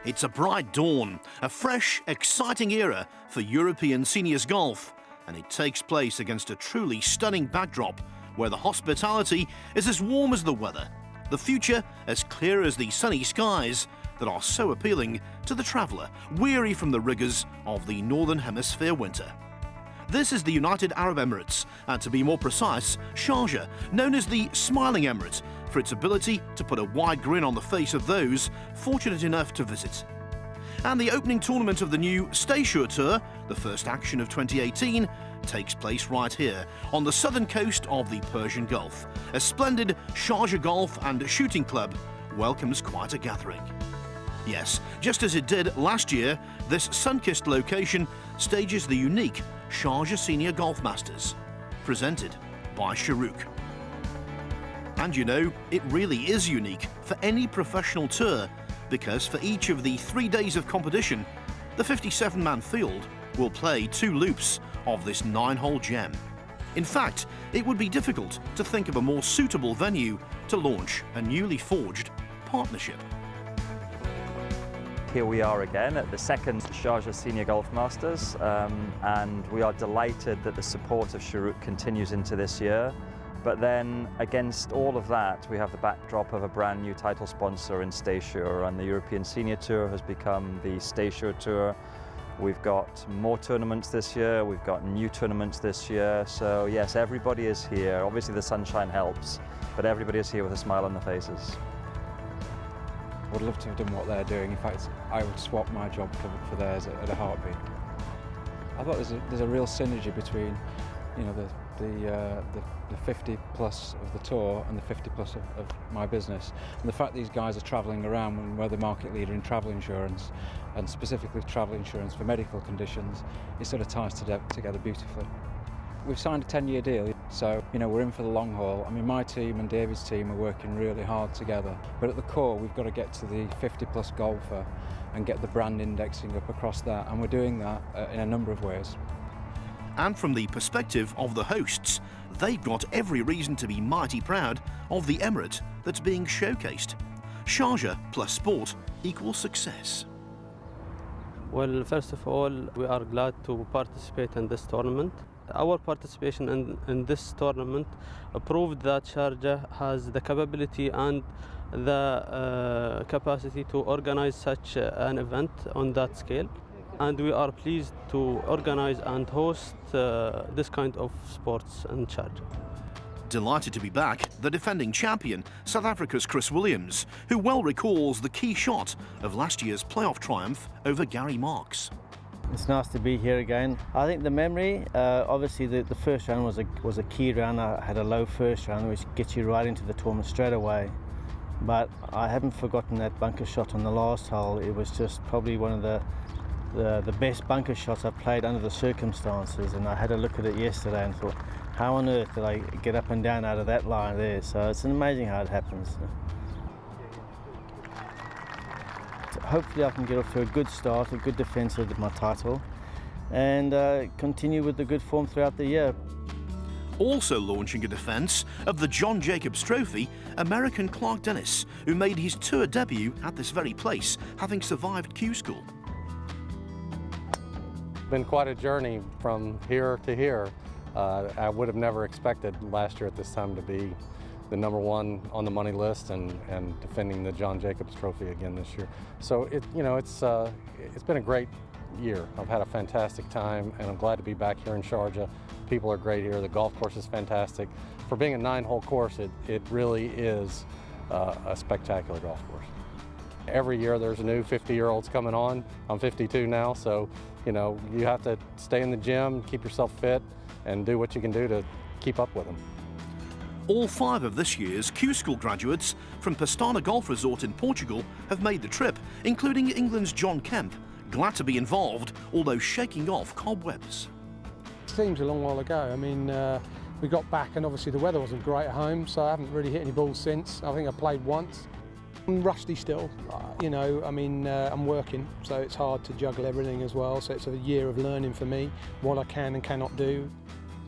It's a bright dawn, a fresh, exciting era for European seniors golf, and it takes place against a truly stunning backdrop where the hospitality is as warm as the weather, the future as clear as the sunny skies that are so appealing to the traveller weary from the rigours of the Northern Hemisphere winter. This is the United Arab Emirates, and to be more precise, Sharjah, known as the Smiling Emirate for its ability to put a wide grin on the face of those fortunate enough to visit. And the opening tournament of the new Sharjah Tour, the first action of 2018, takes place right here on the southern coast of the Persian Gulf. A splendid Sharjah Golf and Shooting Club welcomes quite a gathering. Yes, just as it did last year, this sun-kissed location stages the unique Sharjah Senior Golf Masters, presented by Sharjah. And you know, it really is unique for any professional tour, because for each of the 3 days of competition, the 57-man field will play 2 loops of this 9-hole gem. In fact, it would be difficult to think of a more suitable venue to launch a newly forged partnership. Here we are again at the second Sharjah Senior Golf Masters, and we are delighted that the support of Sharjah continues into this year. But then, against all of that, we have the backdrop of a brand new title sponsor in Sharjah, and the European Senior Tour has become the Sharjah Tour. We've got more tournaments this year, we've got new tournaments this year, so yes, everybody is here. Obviously the sunshine helps, but everybody is here with a smile on their faces. I would love to have done what they're doing. In fact, I would swap my job for theirs at a heartbeat. I thought there's a real synergy between, you know, the 50 plus of the tour and the 50 plus of my business. And the fact these guys are travelling around, and we're the market leader in travel insurance, and specifically travel insurance for medical conditions, it sort of ties together beautifully. We've signed a 10-year deal, so you know we're in for the long haul. I mean, my team and David's team are working really hard together, but at the core we've got to get to the 50-plus golfer and get the brand indexing up across that, and we're doing that in a number of ways. And from the perspective of the hosts, they've got every reason to be mighty proud of the emirate that's being showcased. Sharjah plus sport equals success. Well, first of all, we are glad to participate in this tournament. Our participation in this tournament proved that Sharjah has the capability and the capacity to organize such an event on that scale. And we are pleased to organize and host this kind of sports in Sharjah. Delighted to be back, the defending champion, South Africa's Chris Williams, who well recalls the key shot of last year's playoff triumph over Gary Marks. It's nice to be here again. I think the memory, obviously the first round was a key round. I had a low first round, which gets you right into the tournament straight away. But I haven't forgotten that bunker shot on the last hole. It was just probably one of the best bunker shots I've played under the circumstances, and I had a look at it yesterday and thought, how on earth did I get up and down out of that line there? So it's amazing how it happens. So hopefully I can get off to a good start, a good defence of my title, and continue with the good form throughout the year. Also launching a defence of the John Jacobs Trophy, American Clark Dennis, who made his tour debut at this very place, having survived Q School. Been quite a journey from here to here. I would have never expected last year at this time to be the #1 on the money list and defending the John Jacobs Trophy again this year. So it's been a great year. I've had a fantastic time, and I'm glad to be back here in Sharjah. People are great here. The golf course is fantastic. For being a 9-hole course, it really is a spectacular golf course. Every year there's new 50-year-olds coming on. I'm 52 now, so you know you have to stay in the gym, keep yourself fit, and do what you can do to keep up with them. All 5 of this year's Q School graduates from Pestana Golf Resort in Portugal have made the trip, including England's John Kemp, glad to be involved, although shaking off cobwebs. It seems a long while ago. I mean, we got back and obviously the weather wasn't great at home, so I haven't really hit any balls since. I think I played once. I'm rusty still, you know, I mean, I'm working, so it's hard to juggle everything as well, so it's a year of learning for me, what I can and cannot do.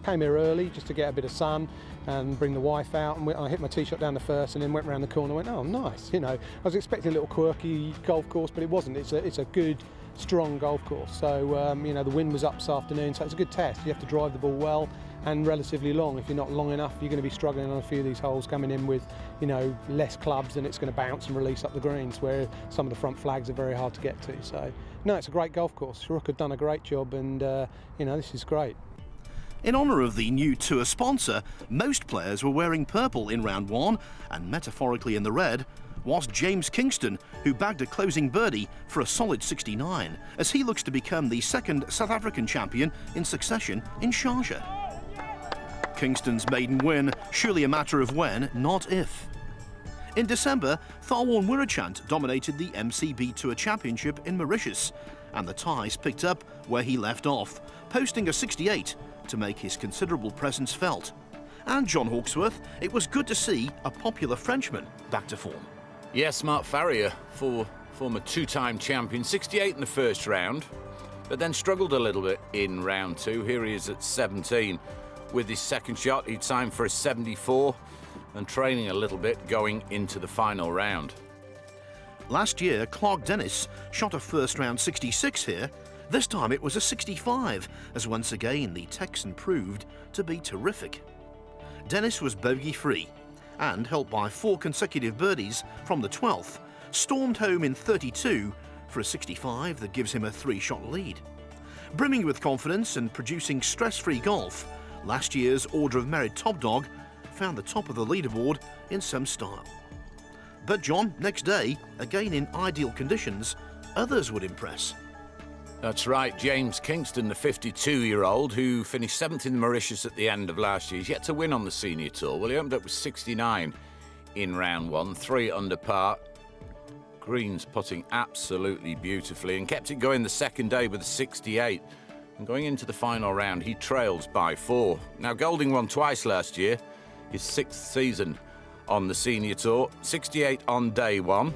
came here early just to get a bit of sun and bring the wife out, and I hit my tee shot down the first and then went round the corner and went, oh nice, you know. I was expecting a little quirky golf course, but it wasn't. It's a good, strong golf course. So, you know, the wind was up this afternoon, so it's a good test. You have to drive the ball well and relatively long. If you're not long enough, you're going to be struggling on a few of these holes coming in with, you know, less clubs, and it's going to bounce and release up the greens, where some of the front flags are very hard to get to. So, no, it's a great golf course. Sharjah have done a great job, and, you know, this is great. In honour of the new tour sponsor, most players were wearing purple in round one, and metaphorically in the red was James Kingston, who bagged a closing birdie for a solid 69, as he looks to become the second South African champion in succession in Sharjah. Kingston's maiden win, surely a matter of when, not if. In December, Tharwan Wirachant dominated the MCB Tour Championship in Mauritius, and the ties picked up where he left off, posting a 68 to make his considerable presence felt. And John Hawksworth, it was good to see a popular Frenchman back to form. Yes, Mark Farrier, former two-time champion, 68 in the first round, but then struggled a little bit in round two. Here he is at 17 with his second shot. He'd signed for a 74 and training a little bit going into the final round. Last year, Clark Dennis shot a first-round 66 here. This time it was a 65, as once again the Texan proved to be terrific. Dennis was bogey-free, and, helped by 4 consecutive birdies from the 12th, stormed home in 32 for a 65 that gives him a 3-shot lead. Brimming with confidence and producing stress-free golf, last year's Order of Merit top dog found the top of the leaderboard in some style. But John, next day, again in ideal conditions, others would impress. That's right, James Kingston, the 52-year-old who finished 7th in the Mauritius at the end of last year. He's yet to win on the senior tour. Well, he opened up with 69 in round one, 3 under par. Greens putting absolutely beautifully, and kept it going the second day with a 68. And going into the final round, he trails by 4. Now, Golding won twice last year, his 6th season on the senior tour, 68 on day 1.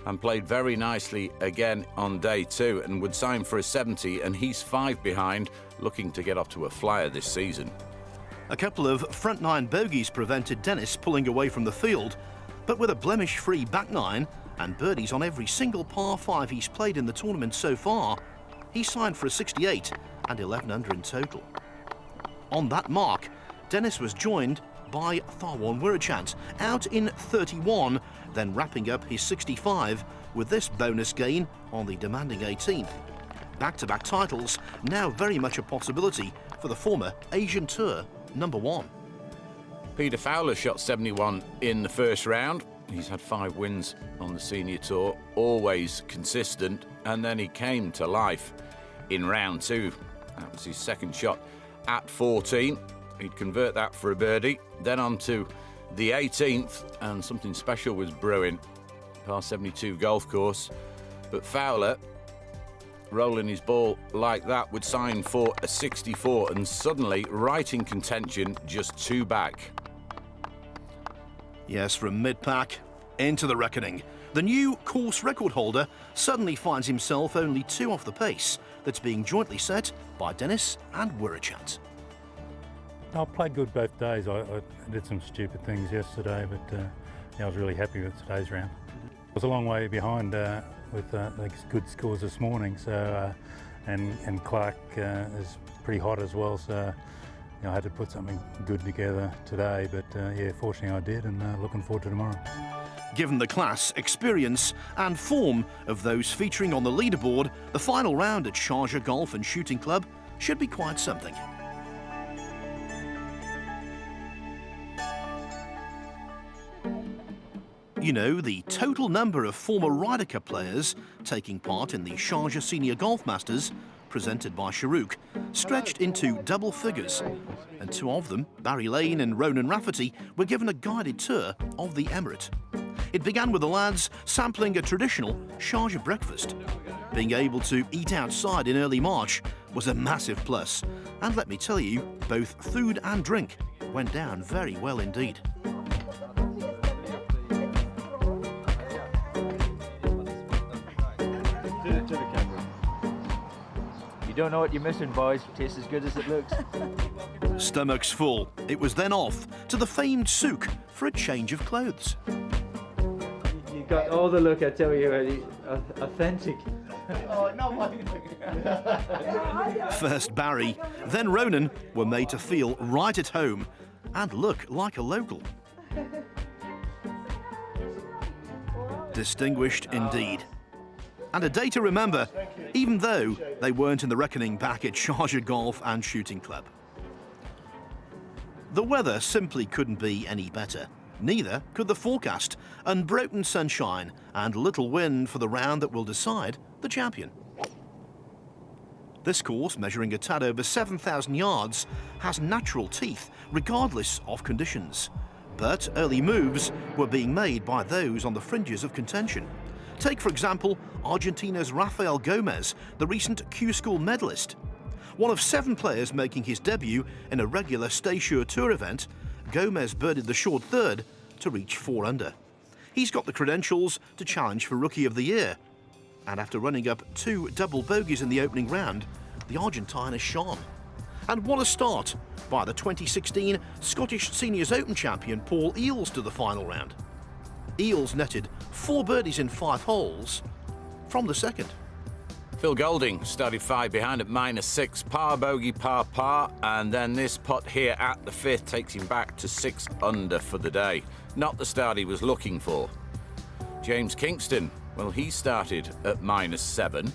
And played very nicely again on day 2 and would sign for a 70, and he's 5 behind, looking to get off to a flyer this season. A couple of front 9 bogeys prevented Dennis pulling away from the field, but with a blemish-free back 9 and birdies on every single par 5 he's played in the tournament so far, he signed for a 68 and 11 under in total. On that mark, Dennis was joined by Tharwan Wirachant, out in 31, then wrapping up his 65 with this bonus gain on the demanding 18th. Back-to-back titles now very much a possibility for the former Asian Tour #1. Peter Fowler shot 71 in the first round. He's had 5 wins on the senior tour, always consistent, and then he came to life in round 2. That was his second shot at 14. He'd convert that for a birdie, then on to the 18th, and something special was brewing. Par 72 golf course, but Fowler, rolling his ball like that, would sign for a 64, and suddenly right in contention, just 2 back. Yes, from mid-pack into the reckoning. The new course record holder suddenly finds himself only 2 off the pace that's being jointly set by Dennis and Wirachant. I played good both days. I did some stupid things yesterday, but yeah, I was really happy with today's round. I was a long way behind with the good scores this morning, so and Clark is pretty hot as well, so you know, I had to put something good together today, but yeah, fortunately I did, and looking forward to tomorrow. Given the class, experience and form of those featuring on the leaderboard, the final round at Sharjah Golf and Shooting Club should be quite something. You know, the total number of former Ryder Cup players taking part in the Sharjah Senior Golf Masters, presented by Sharjah, stretched into double figures, and 2 of them, Barry Lane and Ronan Rafferty, were given a guided tour of the Emirate. It began with the lads sampling a traditional Sharjah breakfast. Being able to eat outside in early March was a massive plus, and let me tell you, both food and drink went down very well indeed. don't know what you're missing, boys. Tastes as good as it looks. Stomachs full, it was then off to the famed souk for a change of clothes. You got all the look, I tell you, Eddie. Authentic. First Barry, then Ronan were made to feel right at home and look like a local. Distinguished indeed. And a day to remember, even though they weren't in the reckoning back at Sharjah Golf and Shooting Club. The weather simply couldn't be any better. Neither could the forecast. Unbroken sunshine and little wind for the round that will decide the champion. This course, measuring a tad over 7,000 yards, has natural teeth, regardless of conditions. But early moves were being made by those on the fringes of contention. Take, for example, Argentina's Rafael Gomez, the recent Q-School medalist. One of 7 players making his debut in a regular Stay-Sure Tour event, Gomez birdied the short third to reach 4 under. He's got the credentials to challenge for Rookie of the Year. And after running up 2 double bogeys in the opening round, the Argentine has shone. And what a start by the 2016 Scottish Seniors Open champion Paul Eales to the final round. Eales netted 4 birdies in 5 holes from the second. Phil Golding started 5 behind at -6, par bogey, par par, and then this putt here at the 5th takes him back to 6 under for the day. Not the start he was looking for. James Kingston, well, he started at -7,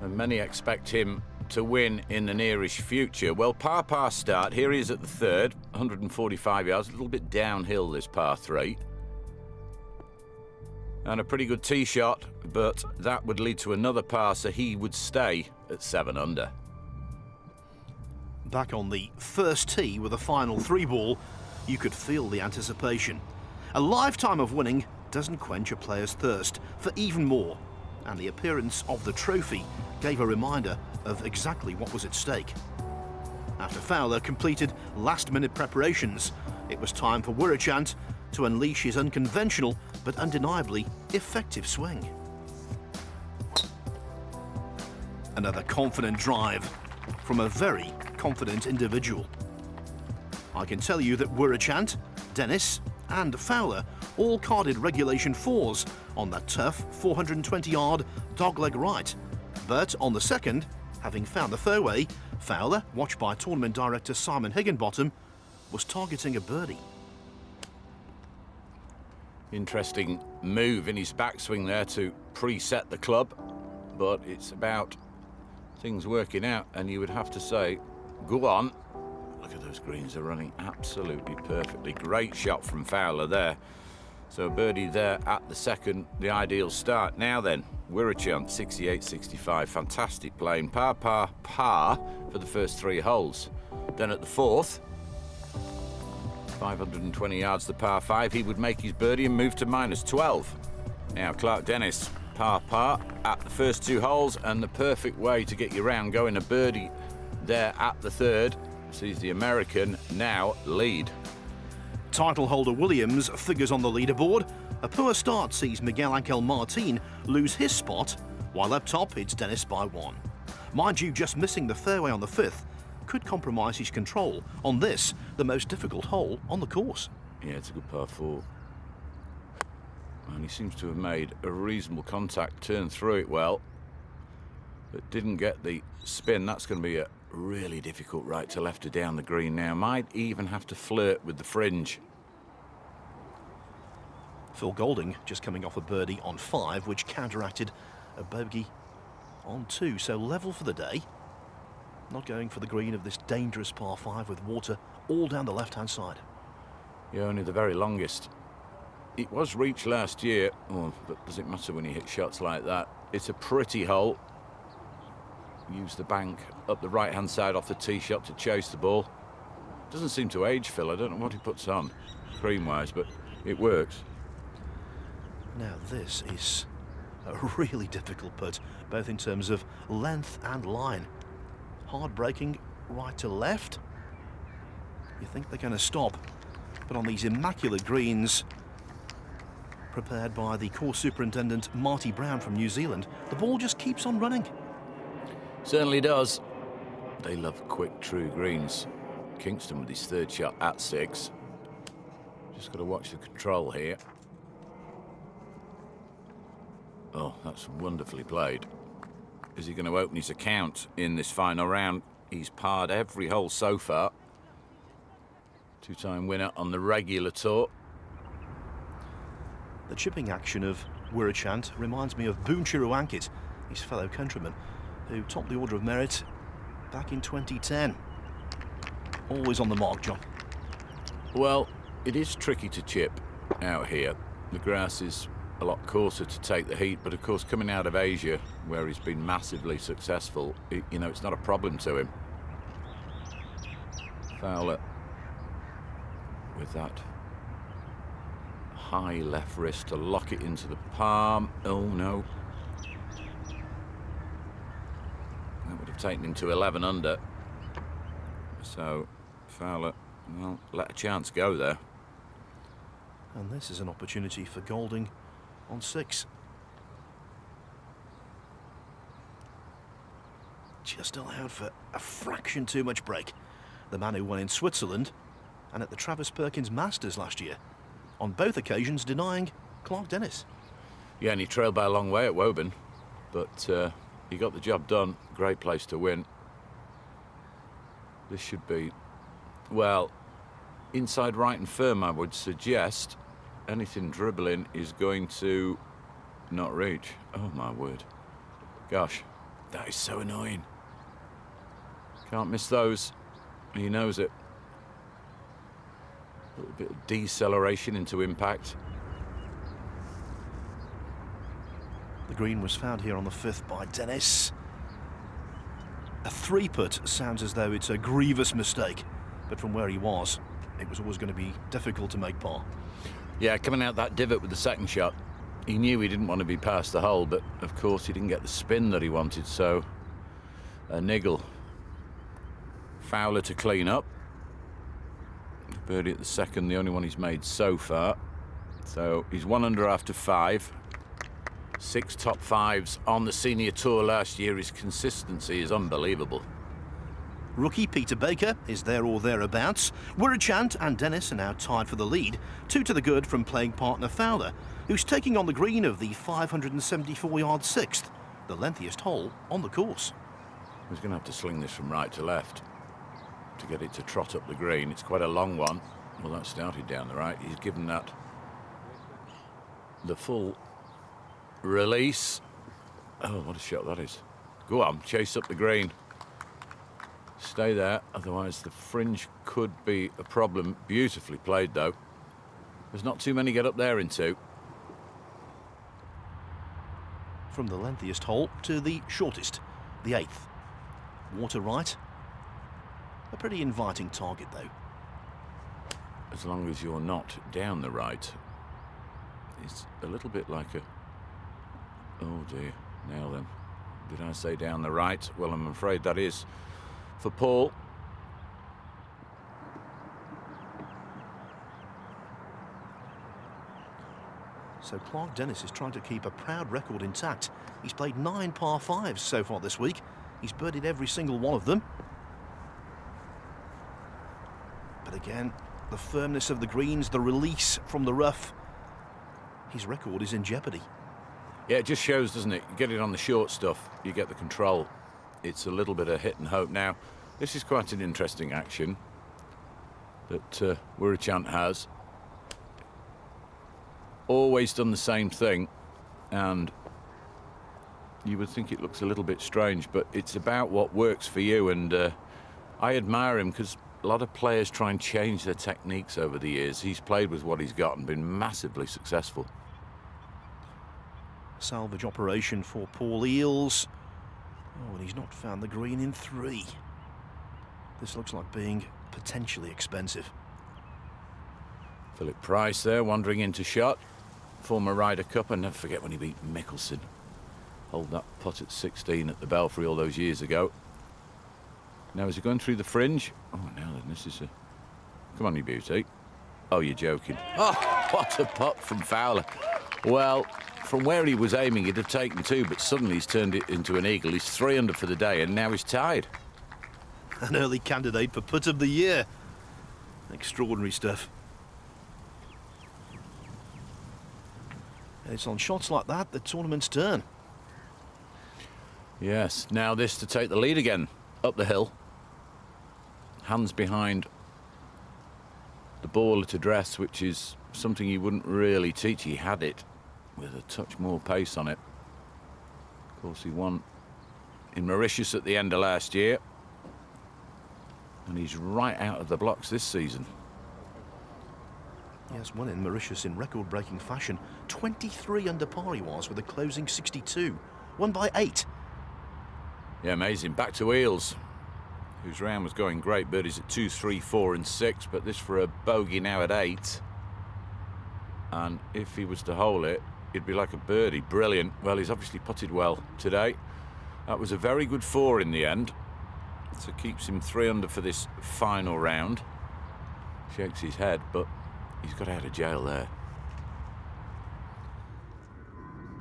and many expect him to win in the nearish future. Well, par start, here he is at the 3rd, 145 yards, a little bit downhill this par 3. And a pretty good tee shot, but that would lead to another par, so he would stay at 7 under. Back on the first tee with a final 3-ball, you could feel the anticipation. A lifetime of winning doesn't quench a player's thirst for even more, and the appearance of the trophy gave a reminder of exactly what was at stake. After Fowler completed last-minute preparations, it was time for Wirochant to unleash his unconventional but undeniably effective swing. Another confident drive from a very confident individual. I can tell you that Wirochant, Dennis and Fowler all carded regulation 4s on that tough 420-yard dogleg right. But on the second, having found the fairway, Fowler, watched by tournament director Simon Higginbottom, was targeting a birdie. Interesting move in his backswing there to preset the club, but it's about things working out, and you would have to say, go on. Look at those greens, they're running absolutely perfectly. Great shot from Fowler there. So birdie there at the second, the ideal start. Now then, Wirochant, 68-65, fantastic playing. Par for the first 3 holes. Then at the 4th, 520 yards to par 5, he would make his birdie and move to -12. Now Clark Dennis, par at the first 2 holes, and the perfect way to get your round going, a birdie there at the 3rd, sees the American now lead. Title holder Williams figures on the leaderboard. A poor start sees Miguel Angel Martin lose his spot, while up top it's Dennis by 1. Mind you, just missing the fairway on the 5th could compromise his control on this, the most difficult hole on the course. Yeah, it's a good par 4. And he seems to have made a reasonable contact, turned through it well, but didn't get the spin. That's going to be a really difficult right to lefter down the green now. Might even have to flirt with the fringe. Phil Golding just coming off a birdie on 5, which counteracted a bogey on 2, so level for the day. Not going for the green of this dangerous par 5 with water all down the left-hand side. Yeah, only the very longest. It was reached last year, but does it matter when you hit shots like that? It's a pretty hole. Use the bank up the right-hand side off the tee shot to chase the ball. Doesn't seem to age, Phil. I don't know what he puts on, cream-wise, but it works. Now this is a really difficult putt, both in terms of length and line. Hard braking right to left. You think they're going to stop, but on these immaculate greens, prepared by the course superintendent Marty Brown from New Zealand, the ball just keeps on running. Certainly does. They love quick, true greens. Kingston with his third shot at 6. Just got to watch the control here. Oh, that's wonderfully played. Is he going to open his account in this final round? He's parred every hole so far. 2-time winner on the regular tour. The chipping action of Wirachant reminds me of Boone Chiruankit, his fellow countryman, who topped the Order of Merit back in 2010. Always on the mark, John. Well, it is tricky to chip out here. The grass is a lot coarser to take the heat, but of course coming out of Asia, where he's been massively successful, it's not a problem to him. Fowler with that high left wrist to lock it into the palm. Oh no. That would have taken him to 11 under. So Fowler, well, let a chance go there. And this is an opportunity for Golding on 6. Just allowed for a fraction too much break. The man who won in Switzerland and at the Travis Perkins Masters last year, on both occasions denying Clark Dennis. Yeah, and he trailed by a long way at Woburn, but he got the job done. Great place to win. This should be, well, inside right and firm, I would suggest. Anything dribbling is going to not reach. Oh, my word. Gosh, that is so annoying. Can't miss those. He knows it. A little bit of deceleration into impact. The green was found here on the 5th by Dennis. A 3-putt sounds as though it's a grievous mistake, but from where he was, it was always going to be difficult to make par. Yeah, coming out that divot with the second shot, he knew he didn't want to be past the hole, but of course he didn't get the spin that he wanted, so a niggle. Fowler to clean up. Birdie at the second, the only one he's made so far. So he's 1 under after 5. 6 top 5s on the senior tour last year. His consistency is unbelievable. Rookie Peter Baker is there or thereabouts. Wirachant and Dennis are now tied for the lead. 2 to the good from playing partner Fowler, who's taking on the green of the 574-yard 6th, the lengthiest hole on the course. He's going to have to sling this from right to left to get it to trot up the green. It's quite a long one. Well, that started down the right. He's given that the full release. Oh, what a shot that is. Go on, chase up the green. Stay there, otherwise the fringe could be a problem. Beautifully played, though. There's not too many get up there in 2. From the lengthiest hole to the shortest, the 8th. Water right. A pretty inviting target, though. As long as you're not down the right. It's a little bit like a... Oh, dear. Now then. Did I say down the right? Well, I'm afraid that is for Paul. So Clark Dennis is trying to keep a proud record intact. He's played 9 par 5s so far this week. He's birdied every single one of them. But again, the firmness of the greens, the release from the rough, his record is in jeopardy. Yeah, it just shows, doesn't it? You get it on the short stuff, you get the control. It's a little bit of hit and hope. Now, this is quite an interesting action that Wirachant has. Always done the same thing, and you would think it looks a little bit strange, but it's about what works for you, and I admire him because a lot of players try and change their techniques over the years. He's played with what he's got and been massively successful. Salvage operation for Paul Eales. Oh, and he's not found the green in 3. This looks like being potentially expensive. Philip Price there, wandering into shot. Former Ryder Cup, and never forget when he beat Mickelson. Hold that putt at 16 at the Belfry all those years ago. Now, is he going through the fringe? Oh, now then, this is a... Come on, you beauty. Oh, you're joking. Oh, what a putt from Fowler. Well, from where he was aiming, he'd have taken 2, but suddenly he's turned it into an eagle. He's 3 under for the day, and now he's tied. An early candidate for putt of the year. Extraordinary stuff. And it's on shots like that the tournament's turn. Yes, now this to take the lead again, up the hill. Hands behind the ball at address, which is something you wouldn't really teach. He had it with a touch more pace on it. Of course, he won in Mauritius at the end of last year. And he's right out of the blocks this season. He has won in Mauritius in record-breaking fashion. 23 under par he was with a closing 62. Won by 8. Yeah, amazing. Back to Eels, whose round was going great. Birdies at 2, 3, 4 and 6, but this for a bogey now at 8. And if he was to hole it, it'd be like a birdie. Brilliant. Well, he's obviously putted well today. That was a very good 4 in the end. So keeps him 3 under for this final round. Shakes his head, but he's got out of jail there.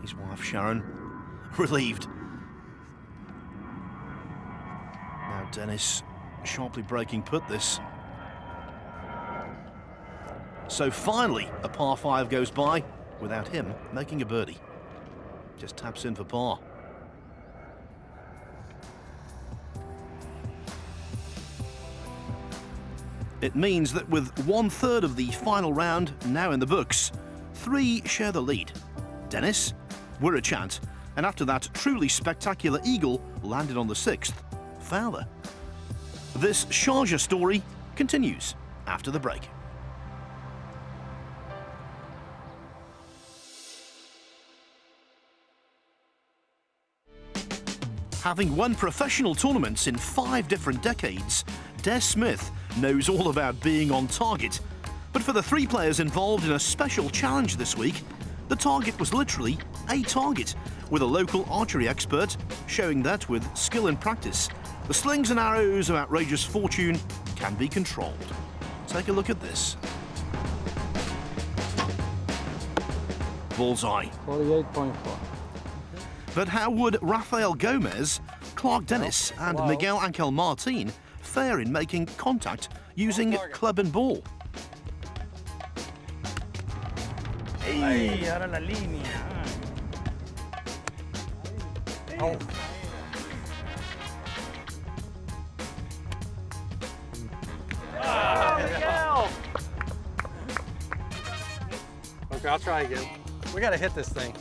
His wife Sharon, relieved. Now Dennis sharply breaking putt this. So finally a par 5 goes by without him making a birdie. Just taps in for par. It means that with 1/3 of the final round now in the books, 3 share the lead. Dennis, Wirachant, and after that truly spectacular eagle landed on the 6th, Fowler. This Sharjah story continues after the break. Having won professional tournaments in 5 different decades, Des Smith knows all about being on target. But for the 3 players involved in a special challenge this week, the target was literally a target, with a local archery expert showing that with skill and practice, the slings and arrows of outrageous fortune can be controlled. Take a look at this. Bullseye. 48.4. But how would Rafael Gomez, Clark Dennis and Miguel Angel Martin fare in making contact using club and ball? Ahí, ahora la línea. Oh. Okay, I'll try again. We gotta hit this thing.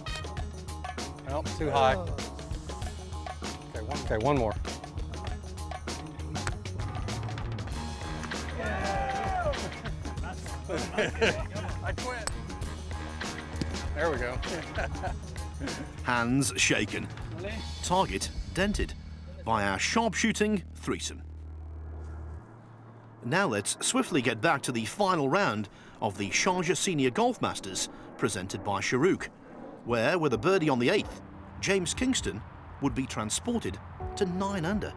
Nope, too high. Okay, one more. I quit. There we go. Hands shaken. Target dented by our sharpshooting threesome. Now let's swiftly get back to the final round of the Sharjah Senior Golf Masters presented by Sharuk, where, with a birdie on the 8th, James Kingston would be transported to 9 under.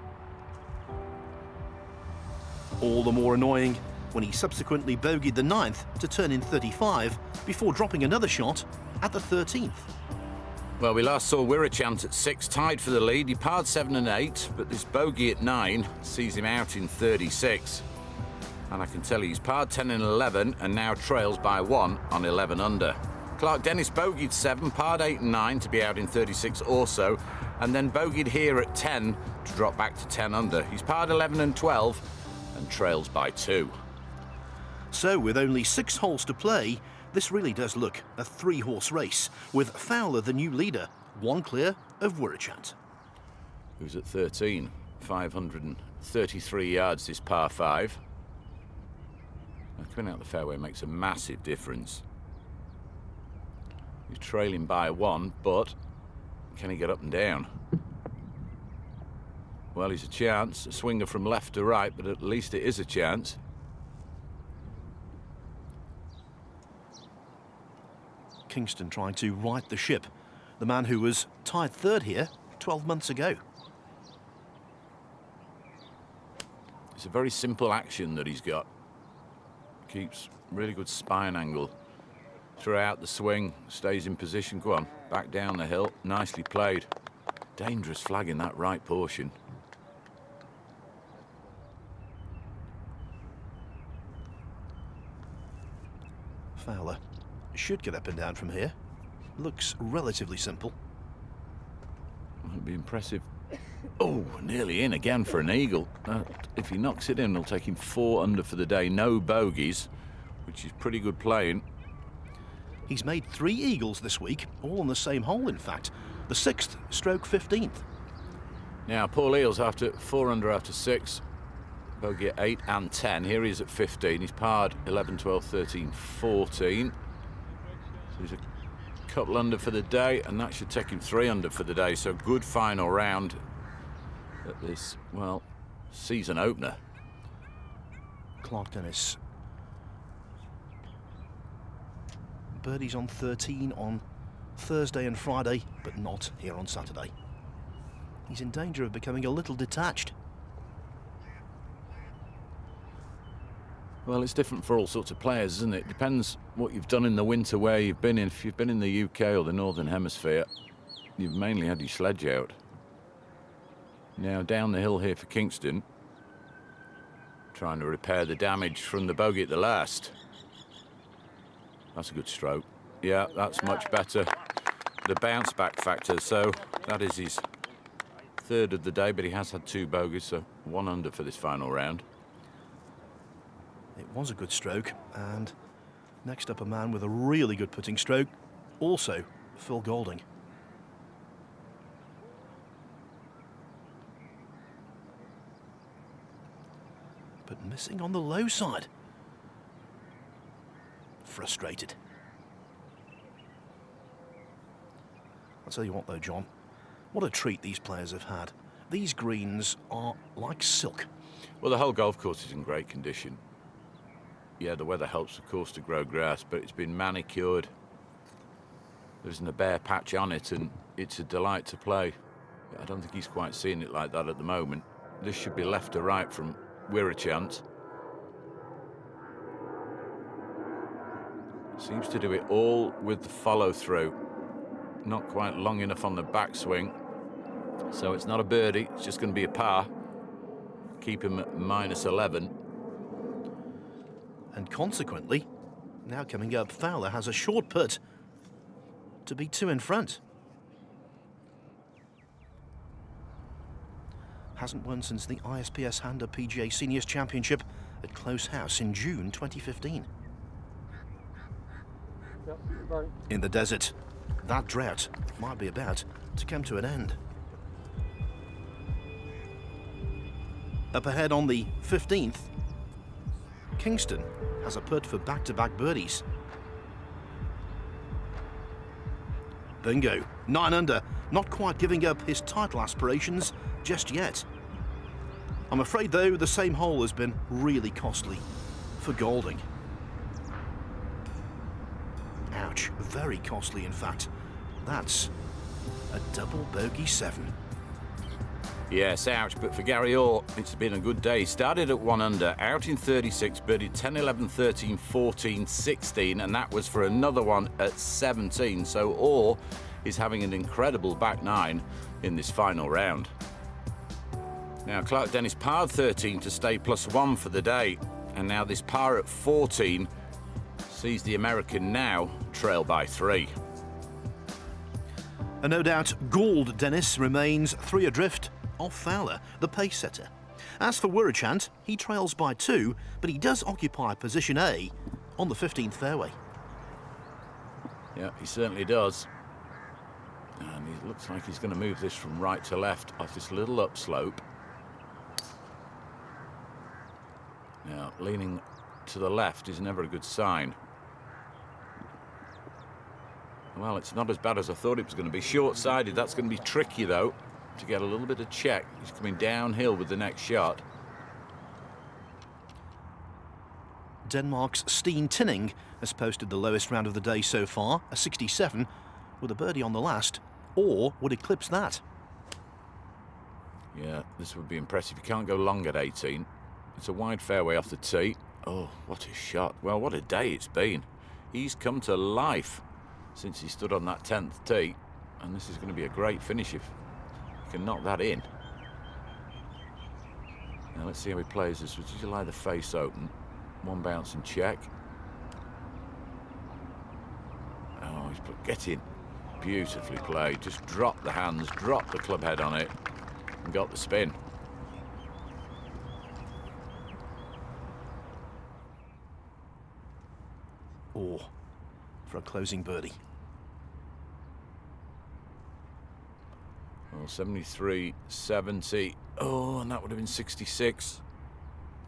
All the more annoying when he subsequently bogeyed the 9th to turn in 35 before dropping another shot at the 13th. Well, we last saw Wirachant at 6, tied for the lead. He parred 7 and 8, but this bogey at 9 sees him out in 36. And I can tell you he's parred 10 and 11 and now trails by 1 on 11 under. Clark Dennis bogeyed 7, parred 8 and 9 to be out in 36 also, and then bogeyed here at 10 to drop back to 10 under. He's parred 11 and 12 and trails by 2. So with only 6 holes to play, this really does look a 3-horse race, with Fowler the new leader, 1 clear of Wirachant. Who's at 13, 533 yards this par 5. Now, coming out the fairway makes a massive difference. He's trailing by 1, but can he get up and down? Well, he's a chance, a swinger from left to right, but at least it is a chance. Kingston trying to right the ship, the man who was tied 3rd here 12 months ago. It's a very simple action that he's got. Keeps really good spine angle throughout the swing, stays in position. Go on, back down the hill, nicely played. Dangerous flag in that right portion. Fowler should get up and down from here. Looks relatively simple. It'd be impressive. Oh, nearly in again for an eagle. If he knocks it in, it'll take him 4 under for the day. No bogeys, which is pretty good playing. He's made 3 eagles this week, all on the same hole, in fact. The 6th stroke 15th. Now, Paul Eales after 4 under after 6. Bogey at 8 and 10. Here he is at 15. He's parred 11, 12, 13, 14. So he's a couple under for the day, and that should take him 3 under for the day. So good final round at this, well, season opener. Clark Dennis. Birdies on 13 on Thursday and Friday, but not here on Saturday. He's in danger of becoming a little detached. Well, it's different for all sorts of players, isn't it? Depends what you've done in the winter, where you've been in. If you've been in the UK or the Northern Hemisphere, you've mainly had your sledge out. Now down the hill here for Kingston, trying to repair the damage from the bogey at the last. That's a good stroke. Yeah, that's much better. The bounce back factor, so that is his 3rd of the day, but he has had 2 bogeys, so 1 under for this final round. It was a good stroke, and next up a man with a really good putting stroke, also Phil Golding. But missing on the low side. Frustrated. I'll tell you what though, John, what a treat these players have had. These greens are like silk. Well, the whole golf course is in great condition. Yeah, the weather helps, of course, to grow grass, but it's been manicured. There isn't a bare patch on it, and it's a delight to play. I don't think he's quite seeing it like that at the moment. This should be left to right from Wirachant. Seems to do it all with the follow-through. Not quite long enough on the backswing. So it's not a birdie, it's just going to be a par. Keep him at -11. And consequently, now coming up, Fowler has a short putt to be 2 in front. Hasn't won since the ISPS Handa PGA Seniors Championship at Close House in June 2015. In the desert, that drought might be about to come to an end. Up ahead on the 15th, Kingston has a putt for back-to-back birdies. Bingo, 9 under, not quite giving up his title aspirations just yet. I'm afraid though the same hole has been really costly for Golding. Ouch, very costly in fact. That's a double bogey 7. Yes, ouch, but for Gary Orr, it's been a good day. Started at 1 under, out in 36, birdied 10, 11, 13, 14, 16, and that was for another one at 17. So Orr is having an incredible back 9 in this final round. Now, Clark Dennis parred 13 to stay +1 for the day, and now this par at 14 sees the American now trail by 3. And no doubt Gould Dennis remains 3 adrift off Fowler, the pace setter. As for Wirachant, he trails by 2, but he does occupy position A on the 15th fairway. Yeah, he certainly does. And he looks like he's going to move this from right to left off this little upslope. Now, leaning to the left is never a good sign. Well, it's not as bad as I thought it was going to be. Short-sided, that's going to be tricky, though, to get a little bit of check. He's coming downhill with the next shot. Denmark's Steen Tinning has posted the lowest round of the day so far, a 67, with a birdie on the last, or would eclipse that. Yeah, this would be impressive. You can't go long at 18. It's a wide fairway off the tee. Oh, what a shot. Well, what a day it's been. He's come to life since he stood on that 10th tee, and this is going to be a great finish if he can knock that in. Now let's see how he plays this. Would you lie the face open? One bounce and check. get in. Beautifully played. Just dropped the hands, dropped the club head on it, and got the spin. Or for a closing birdie. Well, 73, 70. Oh, and that would have been 66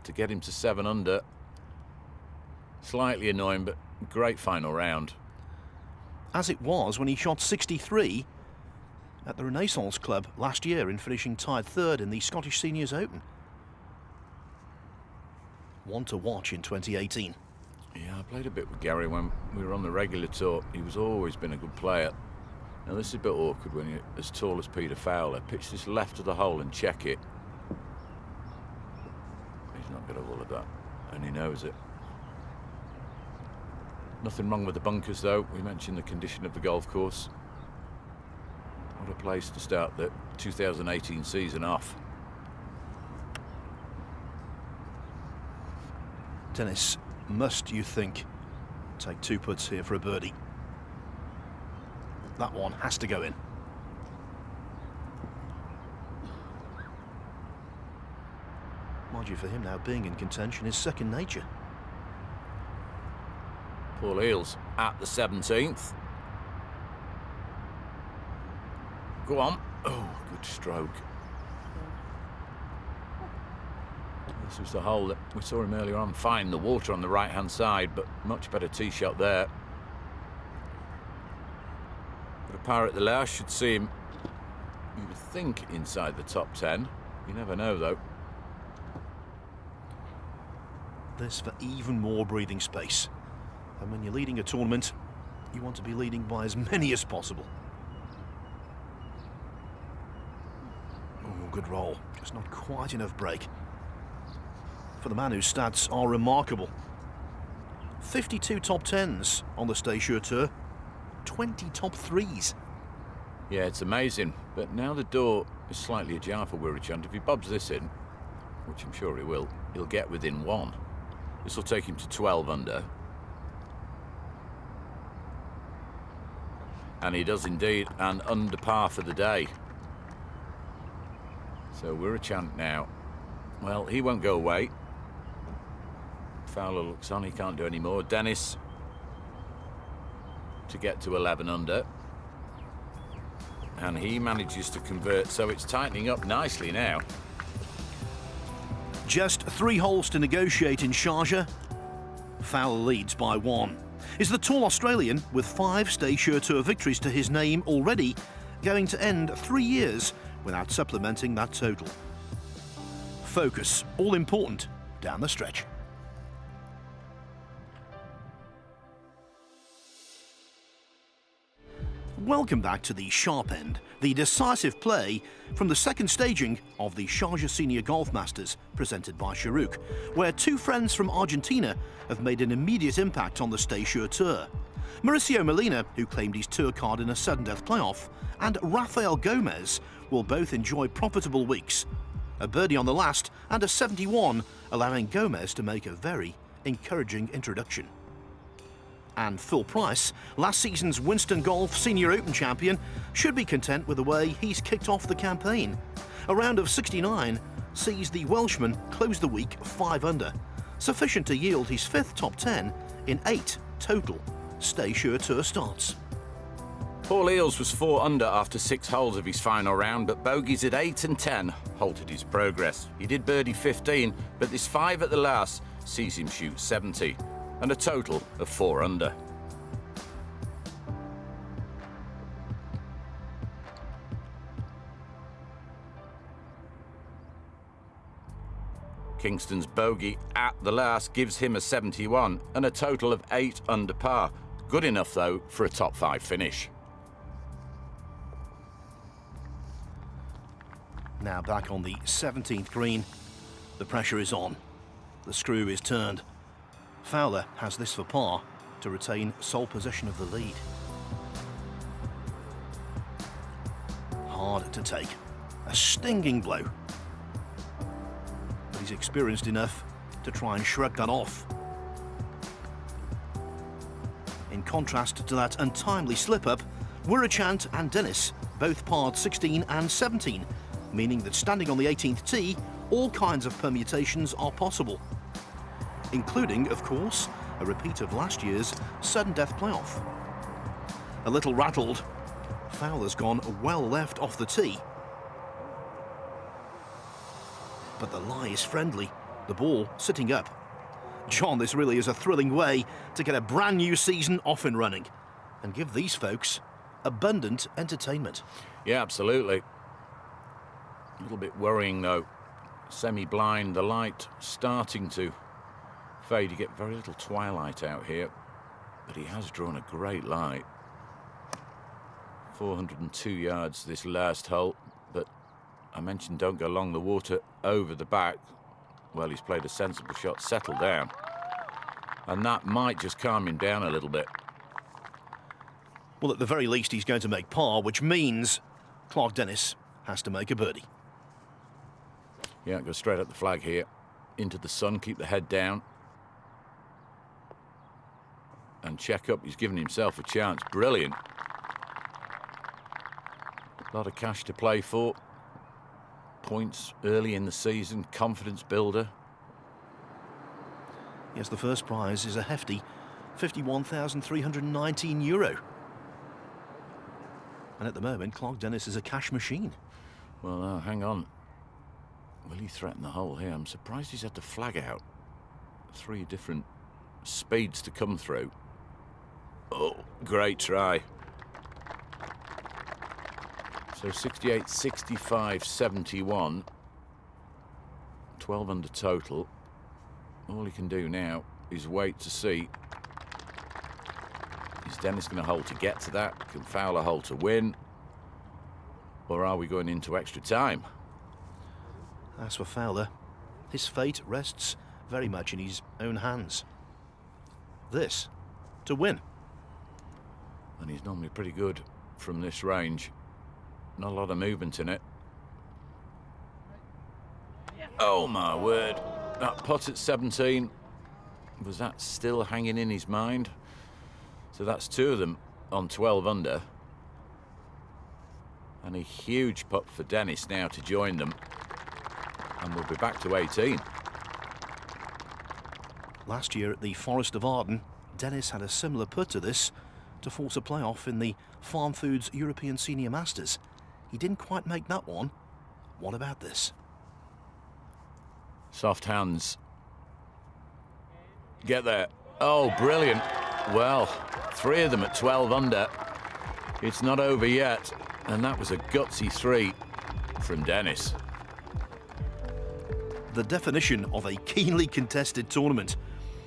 to get him to 7 under. Slightly annoying, but great final round. As it was when he shot 63 at the Renaissance Club last year in finishing tied 3rd in the Scottish Seniors Open. One to watch in 2018. Yeah, I played a bit with Gary when we were on the regular tour. He's always been a good player. Now this is a bit awkward when you're as tall as Peter Fowler. Pitch this left of the hole and check it. He's not going to all of that, and he knows it. Nothing wrong with the bunkers though. We mentioned the condition of the golf course. What a place to start the 2018 season off. Dennis must, you think, take 2 putts here for a birdie? That one has to go in. Mind you, for him now, being in contention is second nature. Paul Eales at the 17th. Go on. Oh, good stroke. This was the hole that we saw him earlier on find the water on the right-hand side, but much better tee shot there. But a par at the last should see him, you would think, inside the top 10. You never know, though. This for even more breathing space. And when you're leading a tournament, you want to be leading by as many as possible. Oh, good roll. Just not quite enough break. For the man whose stats are remarkable. 52 top 10s on the Sharjah Tour. 20 top 3s. Yeah, it's amazing. But now the door is slightly ajar for Wirechan. If he bobs this in, which I'm sure he will, he'll get within 1. This will take him to 12 under. And he does indeed, and under par for the day. So Wirechan now. Well, he won't go away. Fowler looks on, he can't do any more. Dennis to get to 11 under. And he manages to convert, so it's tightening up nicely now. Just 3 holes to negotiate in Sharjah. Fowler leads by 1. Is the tall Australian, with 5 Sharjah Tour victories to his name already, going to end 3 years without supplementing that total? Focus, all important, down the stretch. Welcome back to the sharp end, the decisive play from the second staging of the Sharjah Senior Golf Masters presented by Sharuk, where 2 friends from Argentina have made an immediate impact on the Sharjah Tour. Mauricio Molina, who claimed his tour card in a sudden death playoff, and Rafael Gomez will both enjoy profitable weeks. A birdie on the last and a 71, allowing Gomez to make a very encouraging introduction. And Phil Price, last season's Winston Golf Senior Open champion, should be content with the way he's kicked off the campaign. A round of 69 sees the Welshman close the week 5 under, sufficient to yield his 5th top 10 in 8 total Sharjah Tour starts. Paul Eales was 4 under after 6 holes of his final round, but bogeys at 8 and 10 halted his progress. He did birdie 15, but this 5 at the last sees him shoot 70. And a total of 4 under. Kingston's bogey at the last gives him a 71 and a total of 8 under par. Good enough, though, for a top 5 finish. Now back on the 17th green, the pressure is on. The screw is turned. Fowler has this for par to retain sole possession of the lead. Hard to take. A stinging blow. But he's experienced enough to try and shrug that off. In contrast to that untimely slip-up, Wirachant and Dennis both parred 16 and 17, meaning that standing on the 18th tee, all kinds of permutations are possible, including, of course, a repeat of last year's sudden death playoff. A little rattled, Fowler's gone well left off the tee. But the lie is friendly, the ball sitting up. John, this really is a thrilling way to get a brand new season off and running and give these folks abundant entertainment. Yeah, absolutely. A little bit worrying though. Semi-blind, the light starting to fade. You get very little twilight out here, but he has drawn a great light. 402 yards this last hole, but I mentioned don't go along the water over the back. Well, he's played a sensible shot, settled down, and that might just calm him down a little bit. Well, at the very least, he's going to make par, which means Clark Dennis has to make a birdie. Yeah, go straight up the flag here, into the sun, keep the head down, and check up. He's given himself a chance. Brilliant. A lot of cash to play for. Points early in the season, confidence builder. Yes, the first prize is a hefty €51,319. And at the moment, Clark Dennis is a cash machine. Well, hang on. Will he threaten the hole here? I'm surprised he's had to flag out. 3 different speeds to come through. Oh, great try. So 68, 65, 71. 12 under total. All he can do now is wait to see. Is Dennis going to hold to get to that? Can Fowler hold to win? Or are we going into extra time? As for Fowler, his fate rests very much in his own hands. This to win. And he's normally pretty good from this range. Not a lot of movement in it. Oh my word. That putt at 17, was that still hanging in his mind? So that's 2 of them on 12 under. And a huge putt for Dennis now to join them. And we'll be back to 18. Last year at the Forest of Arden, Dennis had a similar putt to this to force a playoff in the Farm Foods European Senior Masters. He didn't quite make that one. What about this? Soft hands. Get there. Oh, brilliant. Well, 3 of them at 12 under. It's not over yet. And that was a gutsy 3 from Dennis. The definition of a keenly contested tournament.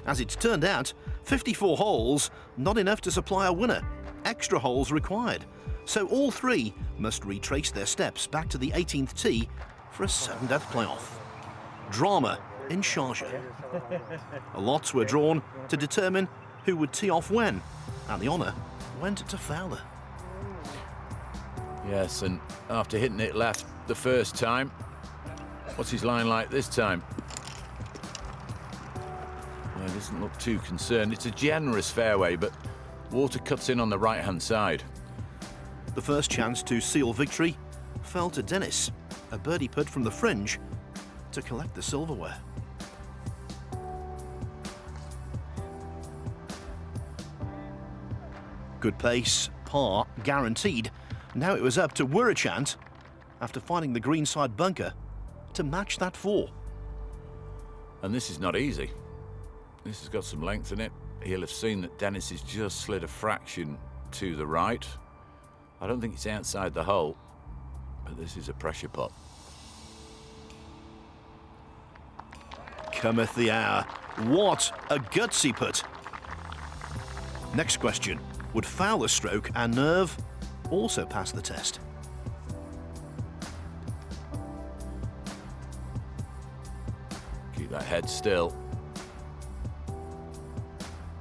As it's turned out, 54 holes, not enough to supply a winner. Extra holes required. So all 3 must retrace their steps back to the 18th tee for a sudden death playoff. Drama in Sharjah. Lots were drawn to determine who would tee off when, and the honour went to Fowler. Yes, and after hitting it left the first time, what's his line like this time? Well, he doesn't look too concerned. It's a generous fairway, but water cuts in on the right-hand side. The first chance to seal victory fell to Dennis, a birdie putt from the fringe to collect the silverware. Good pace, par guaranteed. Now it was up to Wirachant, after finding the greenside bunker, to match that 4. And this is not easy. This has got some length in it. He'll have seen that Dennis has just slid a fraction to the right. I don't think it's outside the hole, but this is a pressure putt. Cometh the hour. What a gutsy putt. Next question. Would Fowler's stroke and nerve also pass the test? Keep that head still.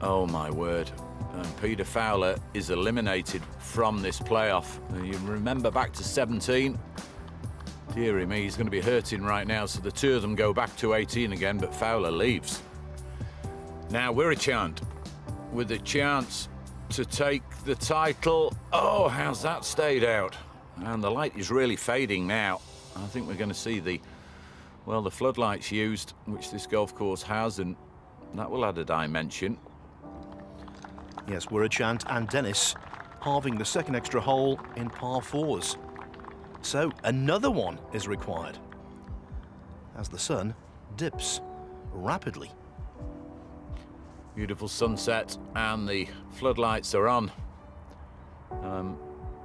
Oh my word. And Peter Fowler is eliminated from this playoff. And you remember back to 17? Dearie me, he's going to be hurting right now. So the 2 of them go back to 18 again, but Fowler leaves. Now Wirachant with a chance to take the title. Oh, how's that stayed out? And the light is really fading now. I think we're going to see the floodlights used, which this golf course has, and that will add a dimension. Yes, Wirachant and Dennis halving the second extra hole in par fours. So another one is required as the sun dips rapidly. Beautiful sunset and the floodlights are on. And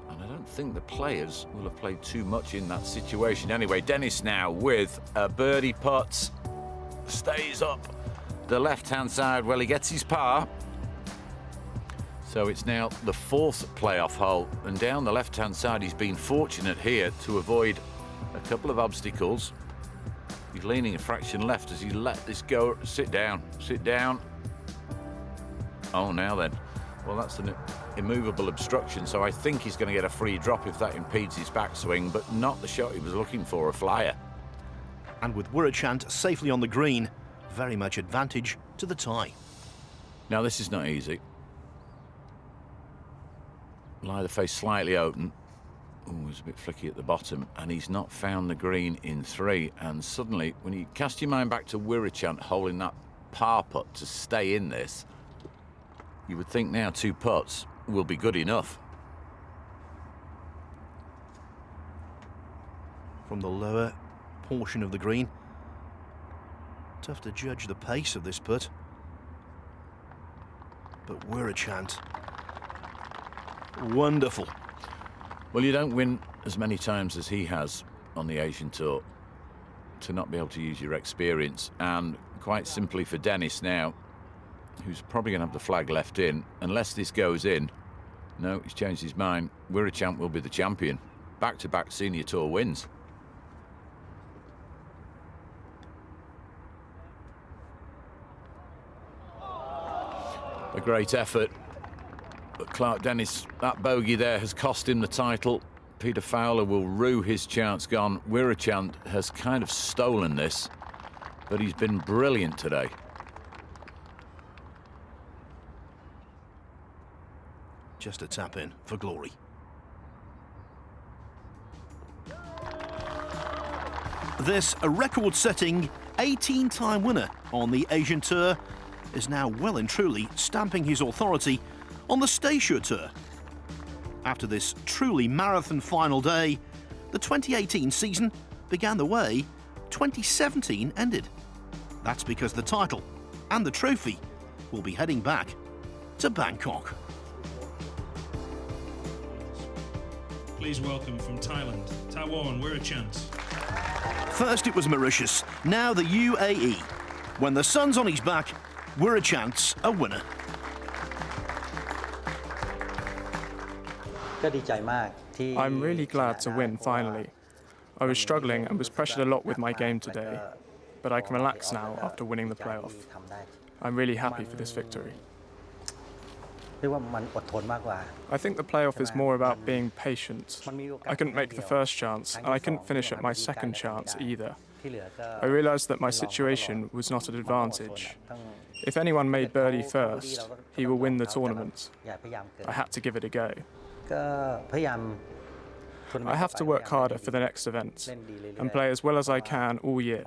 I don't think the players will have played too much in that situation. Anyway, Dennis now with a birdie putt. Stays up the left-hand side. Well, he gets his par. So it's now the fourth playoff hole. And down the left-hand side, he's been fortunate here to avoid a couple of obstacles. He's leaning a fraction left as he let this go. Sit down, sit down. Oh, now then. Well, that's an immovable obstruction, so I think he's going to get a free drop if that impedes his backswing, but not the shot he was looking for, a flyer. And with Wirachant safely on the green, very much advantage to the tie. Now, this is not easy. Lie the face slightly open. Oh, it's a bit flicky at the bottom, and he's not found the green in three. And suddenly, when you cast your mind back to Wirachant holding that par putt to stay in this, you would think now 2 putts will be good enough. From the lower portion of the green, tough to judge the pace of this putt. But Wirachant, wonderful. Well, you don't win as many times as he has on the Asian Tour to not be able to use your experience. And quite simply for Dennis now, who's probably going to have the flag left in, unless this goes in. No, he's changed his mind. Wirachant will be the champion. Back-to-back Senior Tour wins. A great effort. But Clark Dennis, that bogey there has cost him the title. Peter Fowler will rue his chance gone. Wirachant has kind of stolen this, but he's been brilliant today. Just a tap in for glory. This, a record-setting 18-time winner on the Asian Tour, is now well and truly stamping his authority on the Sharjah Tour. After this truly marathon final day, the 2018 season began the way 2017 ended. That's because the title and the trophy will be heading back to Bangkok. Please welcome from Thailand, Taiwan, Wirachant. First it was Mauritius, now the UAE. When the sun's on his back, Wirachant's a winner. I'm really glad to win finally. I was struggling and was pressured a lot with my game today, but I can relax now after winning the playoff. I'm really happy for this victory. I think the playoff is more about being patient. I couldn't make the first chance, and I couldn't finish at my second chance either. I realised that my situation was not an advantage. If anyone made birdie first, he will win the tournament. I had to give it a go. I have to work harder for the next event and play as well as I can all year.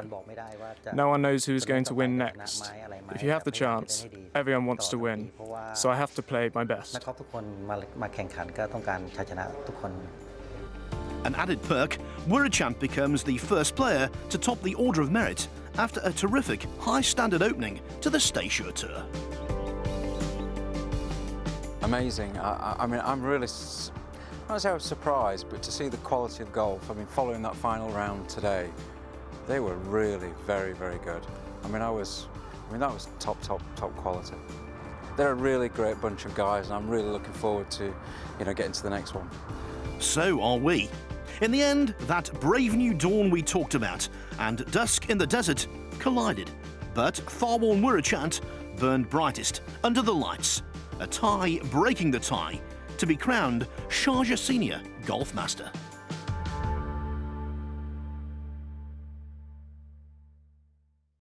No one knows who is going to win next. If you have the chance, everyone wants to win, so I have to play my best. An added perk, Wirachant becomes the first player to top the Order of Merit after a terrific high-standard opening to the Sharjah Tour. Amazing. I mean, I'm really, I was surprised, but to see the quality of golf, I mean, following that final round today, they were really very, very good. I mean, that was top quality. They're a really great bunch of guys, and I'm really looking forward to, getting to the next one. So are we. In the end, that brave new dawn we talked about and dusk in the desert collided. But Tharwan Wirachant burned brightest under the lights, a tie breaking the tie to be crowned Sharjah Senior Golf Master.